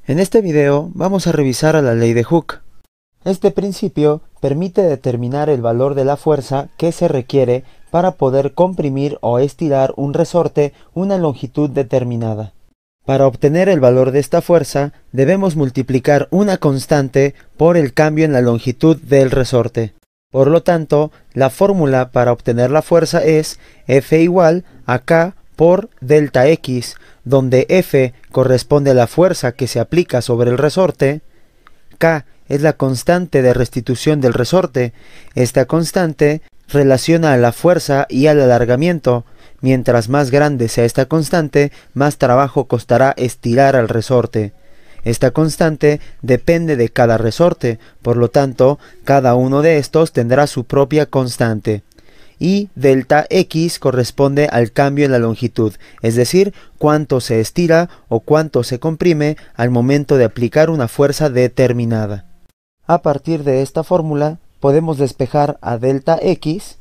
En este video vamos a revisar a la ley de Hooke. Este principio permite determinar el valor de la fuerza que se requiere para poder comprimir o estirar un resorte una longitud determinada. Para obtener el valor de esta fuerza, debemos multiplicar una constante por el cambio en la longitud del resorte. Por lo tanto, la fórmula para obtener la fuerza es F igual a K por delta X, donde F corresponde a la fuerza que se aplica sobre el resorte, K es la constante de restitución del resorte. Esta constante relaciona a la fuerza y al alargamiento. Mientras más grande sea esta constante, más trabajo costará estirar al resorte. Esta constante depende de cada resorte, por lo tanto, cada uno de estos tendrá su propia constante. Y delta X corresponde al cambio en la longitud, es decir, cuánto se estira o cuánto se comprime al momento de aplicar una fuerza determinada. A partir de esta fórmula, podemos despejar a delta X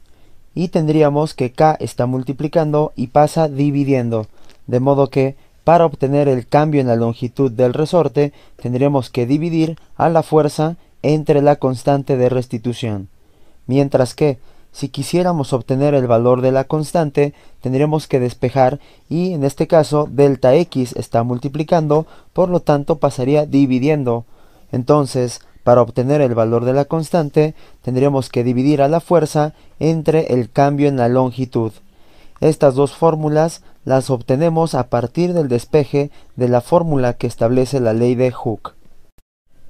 y tendríamos que K está multiplicando y pasa dividiendo, de modo que para obtener el cambio en la longitud del resorte, tendríamos que dividir a la fuerza entre la constante de restitución. Mientras que, si quisiéramos obtener el valor de la constante, tendríamos que despejar y en este caso delta X está multiplicando, por lo tanto pasaría dividiendo. Entonces, para obtener el valor de la constante, tendríamos que dividir a la fuerza entre el cambio en la longitud. Estas dos fórmulas las obtenemos a partir del despeje de la fórmula que establece la ley de Hooke.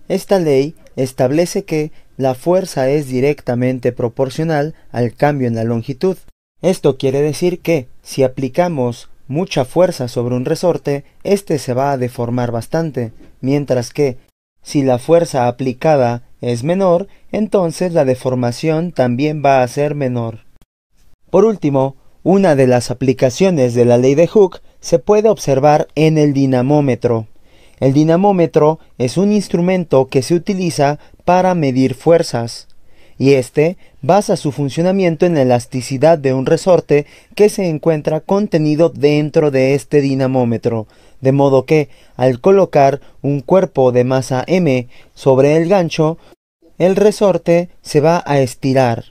Esta ley establece que la fuerza es directamente proporcional al cambio en la longitud. Esto quiere decir que, si aplicamos mucha fuerza sobre un resorte, este se va a deformar bastante, mientras que, si la fuerza aplicada es menor, entonces la deformación también va a ser menor. Por último, una de las aplicaciones de la ley de Hooke se puede observar en el dinamómetro. El dinamómetro es un instrumento que se utiliza para medir fuerzas, y este basa su funcionamiento en la elasticidad de un resorte que se encuentra contenido dentro de este dinamómetro, de modo que, al colocar un cuerpo de masa M sobre el gancho, el resorte se va a estirar.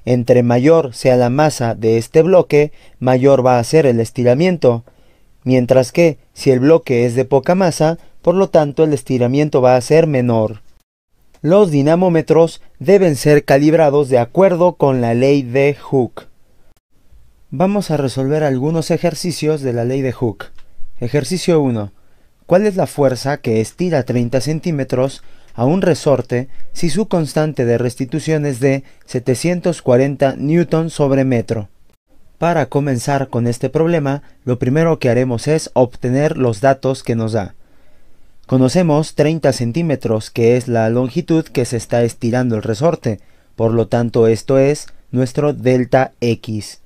Entre mayor sea la masa de este bloque, mayor va a ser el estiramiento, mientras que, si el bloque es de poca masa, por lo tanto el estiramiento va a ser menor. Los dinamómetros deben ser calibrados de acuerdo con la ley de Hooke. Vamos a resolver algunos ejercicios de la ley de Hooke. Ejercicio 1. ¿Cuál es la fuerza que estira 30 centímetros a un resorte si su constante de restitución es de 740 newton sobre metro? Para comenzar con este problema, lo primero que haremos es obtener los datos que nos da. Conocemos 30 centímetros, que es la longitud que se está estirando el resorte, por lo tanto esto es nuestro delta X.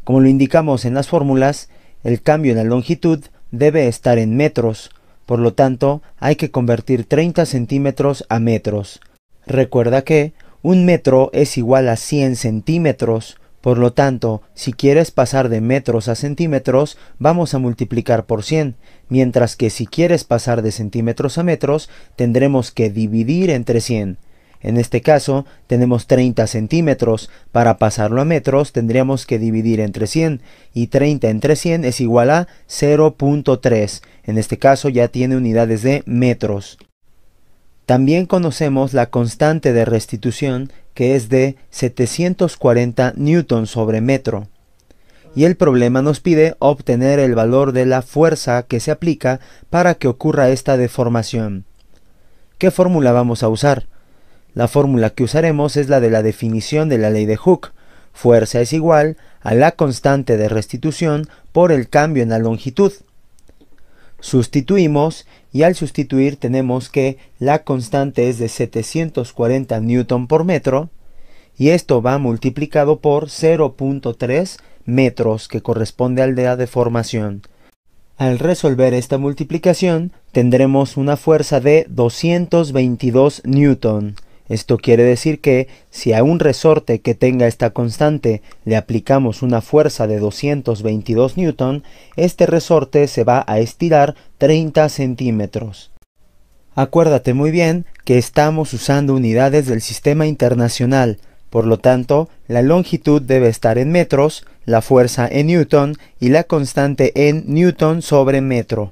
Como lo indicamos en las fórmulas, el cambio en la longitud debe estar en metros, por lo tanto hay que convertir 30 centímetros a metros. Recuerda que un metro es igual a 100 centímetros, por lo tanto, si quieres pasar de metros a centímetros, vamos a multiplicar por 100, mientras que si quieres pasar de centímetros a metros, tendremos que dividir entre 100. En este caso, tenemos 30 centímetros. Para pasarlo a metros, tendríamos que dividir entre 100, y 30 entre 100 es igual a 0.3. En este caso ya tiene unidades de metros. También conocemos la constante de restitución, que es de 740 newton sobre metro. Y el problema nos pide obtener el valor de la fuerza que se aplica para que ocurra esta deformación. ¿Qué fórmula vamos a usar? La fórmula que usaremos es la de la definición de la ley de Hooke. Fuerza es igual a la constante de restitución por el cambio en la longitud. Sustituimos y al sustituir tenemos que la constante es de 740 newton por metro y esto va multiplicado por 0.3 metros, que corresponde al de la deformación. Al resolver esta multiplicación tendremos una fuerza de 222 newton Esto quiere decir que si a un resorte que tenga esta constante le aplicamos una fuerza de 222 newton, este resorte se va a estirar 30 centímetros. Acuérdate muy bien que estamos usando unidades del sistema internacional, por lo tanto, la longitud debe estar en metros, la fuerza en newton y la constante en newton sobre metro.